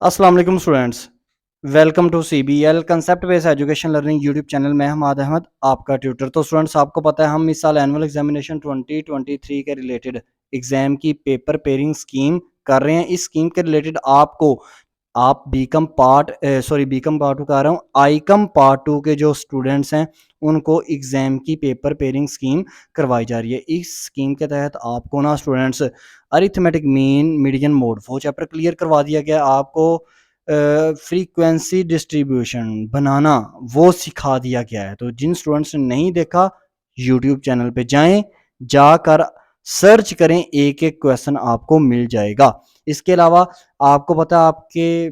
अस्सलाम वालेकुम students, welcome to CBL concept based education learning YouTube channel में हमाद अहमद आपका ट्यूटर। तो स्टूडेंट्स, आपको पता है हम इस साल एनुअल एग्जामिनेशन 2023 के रिलेटेड एग्जाम की पेपर पेयरिंग स्कीम कर रहे हैं। इस स्कीम के रिलेटेड आपको आप बीकम पार्ट टू कह रहा हूँ, आईकम पार्ट टू के जो स्टूडेंट्स हैं उनको एग्जाम की पेपर पेयरिंग स्कीम करवाई जा रही है। इस स्कीम के तहत आपको ना students arithmetic mean median mode वो चैप्टर क्लियर करवा दिया गया। आपको फ्रीक्वेंसी डिस्ट्रीब्यूशन बनाना वो सिखा दिया गया है। तो जिन स्टूडेंट्स ने नहीं देखा, यूट्यूब चैनल पे जाएं, जाकर सर्च करें, एक एक क्वेश्चन आपको मिल जाएगा। इसके अलावा आपको पता है आपके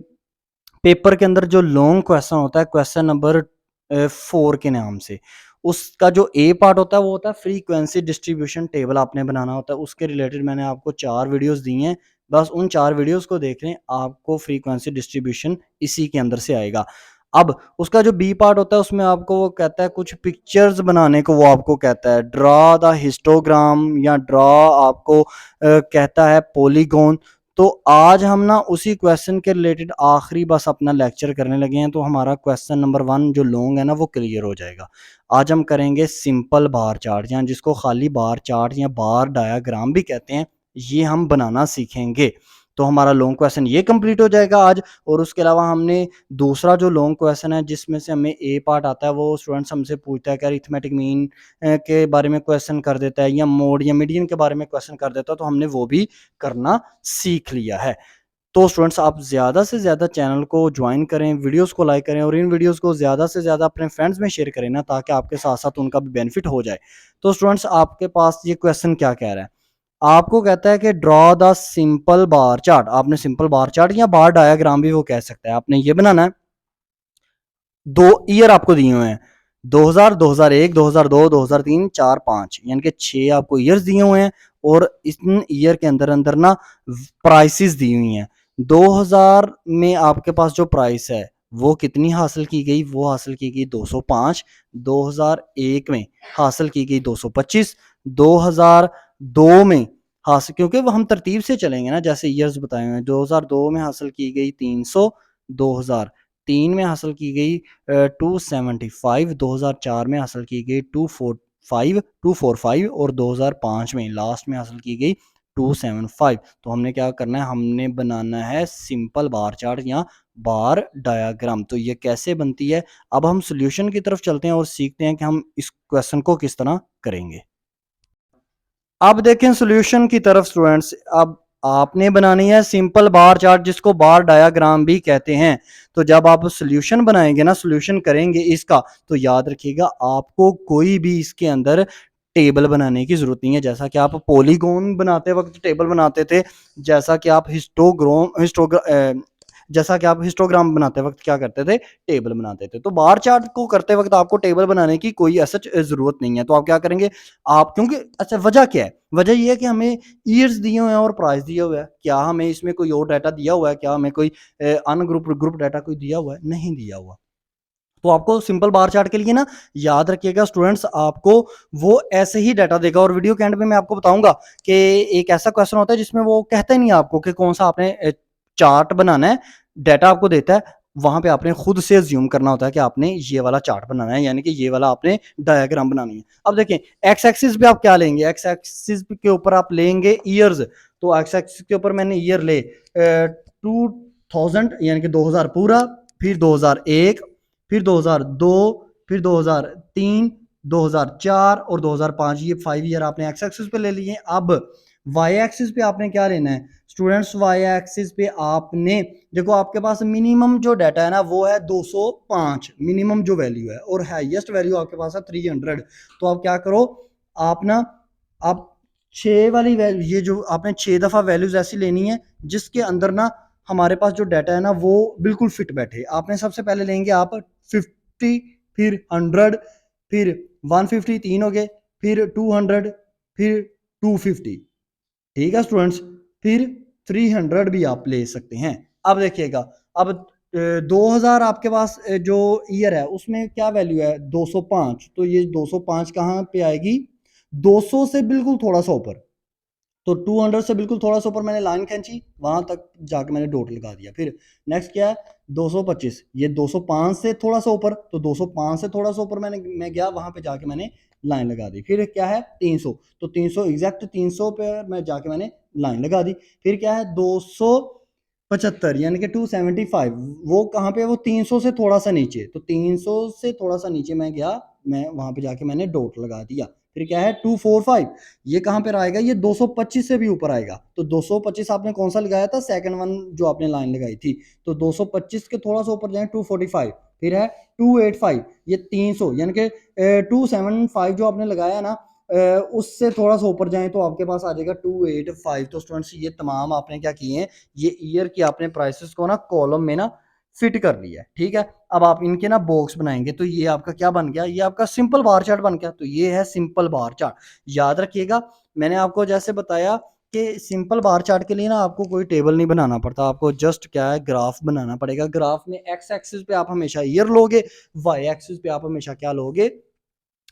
पेपर के अंदर जो लॉन्ग क्वेश्चन होता है, क्वेश्चन नंबर 4 के नाम से, उसका जो ए पार्ट होता है वो होता है फ्रीक्वेंसी डिस्ट्रीब्यूशन टेबल आपने बनाना होता है। उसके रिलेटेड मैंने आपको 4 वीडियोस दी हैं, बस उन 4 वीडियोस को देख लें, आपको फ्रीक्वेंसी डिस्ट्रीब्यूशन इसी के अंदर से आएगा। अब उसका जो बी पार्ट होता है उसमें आपको वो कहता है कुछ पिक्चर्स बनाने को, वो आपको कहता है ड्रा द हिस्टोग्राम या ड्रा आपको कहता है पॉलीगॉन। तो आज हम ना उसी क्वेश्चन के रिलेटेड आखिरी बस अपना लेक्चर करने लगे हैं। तो हमारा क्वेश्चन नंबर 1 जो लॉन्ग है ना वो क्लियर हो जाएगा। आज हम करेंगे सिंपल बार चार्ट, या जिसको खाली बार चार्ट या बार डायाग्राम भी कहते हैं, ये हम बनाना सीखेंगे। तो हमारा लॉन्ग क्वेश्चन ये कंप्लीट हो जाएगा आज। और उसके अलावा हमने दूसरा जो लॉन्ग क्वेश्चन है जिसमें से हमें ए पार्ट आता है, वो स्टूडेंट्स हमसे पूछता है कि अरिथमेटिक मीन के बारे में क्वेश्चन कर देता है, या मोड या मीडियन के बारे में क्वेश्चन कर देता है, तो हमने वो भी करना सीख लिया है। तो स्टूडेंट्स, आप ज़्यादा से ज़्यादा चैनल को ज्वाइन करें, वीडियोस को लाइक करें और इन वीडियोस को ज़्यादा से ज़्यादा अपने फ्रेंड्स में शेयर करें ना, ताकि आपके साथ साथ उनका भी बेनिफिट हो जाए। तो स्टूडेंट्स, आपके पास ये क्वेश्चन क्या कह रहा है? आपको कहता है कि draw the simple bar chart. आपने सिंपल बार चार्ट या बार डायग्राम भी वो कह सकता है, आपने ये बनाना है। 2 ईयर आपको दिए हुए हैं, 2000, 2001, 2002, 2003, 4, 5, यानी कि 6 आपको ईयर्स दिए हुए हैं। और इन ईयर के अंदर अंदर ना प्राइसेस दी हुई हैं। 2000 में आपके पास जो प्राइस है वो कितनी हासिल की गई? वो हासिल की गई 205। 2001 में हासिल की गई 225। 2002 में हासिल, क्योंकि वो हम तरतीब से चलेंगे ना जैसे ईयर्स बताए हुए हैं, 2002 में हासिल की गई 300, 2003 में हासिल की गई 275, 2004 में हासिल की गई 245 और 2005 में लास्ट में हासिल की गई 275। तो हमने क्या करना है, हमने बनाना है सिंपल बार चार्ट या बार डायाग्राम। तो ये कैसे बनती है, अब हम सॉल्यूशन की तरफ चलते हैं और सीखते हैं कि हम इस क्वेश्चन को किस तरह करेंगे। अब देखें सॉल्यूशन की तरफ स्टूडेंट्स, अब आपने बनानी है सिंपल बार चार्ट, जिसको बार डायाग्राम भी कहते हैं। तो जब आप सॉल्यूशन बनाएंगे ना, सॉल्यूशन करेंगे इसका, तो याद रखिएगा आपको कोई भी इसके अंदर टेबल बनाने की जरूरत नहीं है। जैसा कि आप पॉलीगॉन बनाते वक्त टेबल बनाते थे, जैसा कि आप हिस्टोग्राम बनाते वक्त क्या करते थे, टेबल बनाते थे। तो बार चार्ट को करते वक्त आपको टेबल बनाने की कोई ऐसा जरूरत नहीं है। तो आप क्या करेंगे, आप क्योंकि अच्छा वजह क्या है, वजह ये है कि हमें ईयर्स दिए हुए हैं और प्राइस दिया हुआ है। क्या हमें इसमें कोई और डाटा दिया हुआ है? क्या हमें कोई ग्रुप डाटा कोई दिया हुआ है? नहीं दिया हुआ। तो आपको सिंपल बार चार्ट के लिए ना, याद रखिएगा स्टूडेंट्स, आपको वो ऐसे ही डाटा देगा। और वीडियो के एंड में मैं आपको बताऊंगा कि एक ऐसा क्वेश्चन होता है जिसमें वो कहता ही नहीं आपको कि कौन सा आपने चार्ट बनाना है, डाटा आपको देता है, वहां पे आपने खुद से ज्यूम करना होता है कि आपने ये वाला चार्ट बनाना है, यानी कि ये वाला आपने डायग्राम बनानी है। अब देखें, एक्स एक्सिस पे आप क्या लेंगे, एक्स एक्सिस के ऊपर आप लेंगे ईयर्स। तो एक्स एक्सिस के ऊपर मैंने ईयर ले 2000, यानी कि 2000 पूरा, फिर 2001, फिर 2002, फिर 2003, 2004 और 2005, ये 5 ईयर आपने एक्स एक्सिस पे ले लिए। अब वाई एक्सिस पे आपने क्या लेना है स्टूडेंट्स, वाई एक्सिस पे आपने देखो, आपके पास मिनिमम जो डाटा है ना वो है 205, मिनिमम जो वैल्यू है, और हाईएस्ट वैल्यू आपके पास है 300। तो आप क्या करो, आप ना आप 6 वाली वैल्यू, ये जो आपने 6 दफा वैल्यूज ऐसी लेनी है जिसके अंदर ना हमारे पास जो डाटा है ना वो बिल्कुल फिट बैठे। आपने सबसे पहले लेंगे आप 50, फिर 100, फिर 150, 3 हो गए, फिर 200, फिर 250। ठीक है स्टूडेंट्स, फिर 300 भी आप ले सकते हैं। अब देखिएगा, अब 2000 आपके पास जो ईयर है उसमें क्या वैल्यू है, 205। तो ये 205 कहाँ पे आएगी, 200 से बिल्कुल थोड़ा सा ऊपर, तो 200 से बिल्कुल थोड़ा सा ऊपर मैंने लाइन खींची, वहां तक जाके मैंने डॉट लगा दिया। फिर नेक्स्ट क्या है 225, ये 205 से थोड़ा सा ऊपर, तो 205 से थोड़ा सा ऊपर मैं गया, वहां पे जाके मैंने लाइन लगा दी। फिर क्या है 300, तो 300 एग्जैक्ट 300 पे मैं जाके मैंने लाइन लगा दी। फिर क्या है 275 यानी कि 275, वो कहाँ पे, वो 300 से थोड़ा सा नीचे, तो 300 से थोड़ा सा नीचे मैं गया, मैं वहां पे जाके मैंने डॉट लगा दिया। फिर क्या है 245, ये कहां पर आएगा, ये 225 से भी ऊपर आएगा। तो 225 आपने कौन सा लगाया था, सेकंड वन जो आपने लाइन लगाई थी। तो 225 के थोड़ा सा ऊपर जाए 245। फिर है 285, ये 300 यानी कि 275 जो आपने लगाया ना, उससे थोड़ा सा ऊपर जाए तो आपके पास आ जाएगा 285। तो स्टूडेंट्स ये तमाम आपने क्या किए हैं, ये ईयर की आपने प्राइसेस को ना कॉलम में ना फिट कर लिया है। ठीक है, अब आप इनके ना बॉक्स बनाएंगे, तो ये आपका क्या बन गया, ये आपका सिंपल बार चार्ट बन गया। तो ये है सिंपल बार चार्ट। याद रखिएगा, मैंने आपको जैसे बताया कि सिंपल बार चार्ट के लिए ना आपको कोई टेबल नहीं बनाना पड़ता, आपको जस्ट क्या है ग्राफ बनाना पड़ेगा। ग्राफ में एक्स एक्सिस पे आप हमेशा ईयर लोगे, वाई एक्सिस पे आप हमेशा क्या लोगे,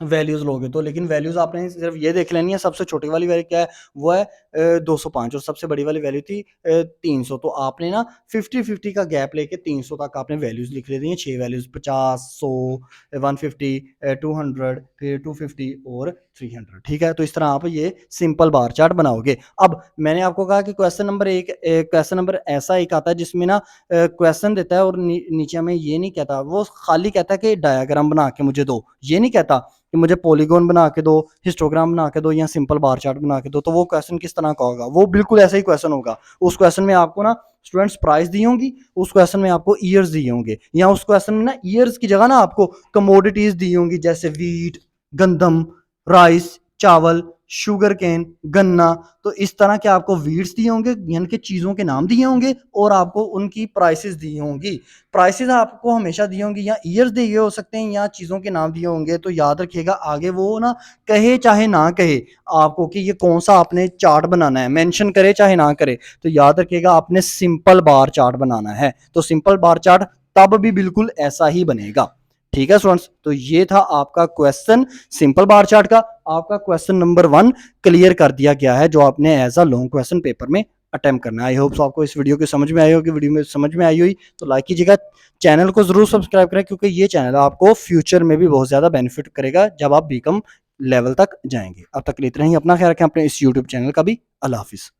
वैल्यूज लोगे। तो लेकिन वैल्यूज आपने सिर्फ ये देख लेनी है, सबसे छोटी वाली वैल्यू क्या है, वो है 205, और सबसे बड़ी वाली वैल्यू थी 300। तो आपने ना 50-50 का गैप लेके 300 तक आपने वैल्यूज लिख लेनी है, 6 वैल्यूज 50, 100, 150, 200, फिर 250 और 300। ठीक है, तो इस तरह आप ये सिंपल बार चार्ट बनाओगे। अब मैंने आपको कहा कि क्वेश्चन नंबर क्वेश्चन नंबर ऐसा एक आता है जिसमें ना क्वेश्चन देता है और नीचे में ये नहीं कहता, वो खाली कहता है कि डायग्राम बना के मुझे दो, ये नहीं कहता कि मुझे पॉलीगॉन बना के दो, हिस्टोग्राम बना के दो, या सिंपल बार चार्ट बना के दो। तो वो क्वेश्चन किस तरह का होगा, वो बिल्कुल ऐसा ही क्वेश्चन होगा। उस क्वेश्चन में आपको ना स्टूडेंट्स प्राइस दी होंगी, उस क्वेश्चन में आपको ईयर्स दिए होंगे, या उस क्वेश्चन में ना ईयर्स की जगह ना आपको कमोडिटीज दी होंगी, जैसे वीट, गंदम, राइस, चावल, शुगर केन, गन्ना। तो इस तरह के आपको वीड्स दिए होंगे, यानी कि चीजों के नाम दिए होंगे, और आपको उनकी प्राइसेस दी होंगी। प्राइसेस आपको हमेशा दी होंगी, या ईयर्स दिए हो सकते हैं, या चीजों के नाम दिए होंगे। तो याद रखिएगा आगे वो ना कहे चाहे ना कहे आपको कि ये कौन सा आपने चार्ट बनाना है, मेंशन करे चाहे ना करे, तो याद रखिएगा आपने सिंपल बार चार्ट बनाना है। तो सिंपल बार चार्ट तब भी बिल्कुल ऐसा ही बनेगा। ठीक है स्टूडेंट्स, तो ये था आपका क्वेश्चन सिंपल बार चार्ट का। आपका क्वेश्चन नंबर 1 क्लियर कर दिया गया है, जो आपने as a long question paper में अटेम्प्ट करना है। आई होप सो आपको इस वीडियो की समझ में आई होगी। वीडियो में समझ में आई हुई तो लाइक कीजिएगा, चैनल को जरूर सब्सक्राइब करें, क्योंकि ये चैनल आपको फ्यूचर में भी बहुत ज्यादा बेनिफिट करेगा जब आप बीकॉम लेवल तक जाएंगे। अब तक इतना ही, अपना ख्याल रखें अपने इस यूट्यूब चैनल का भी। अल्लाह हाफिज।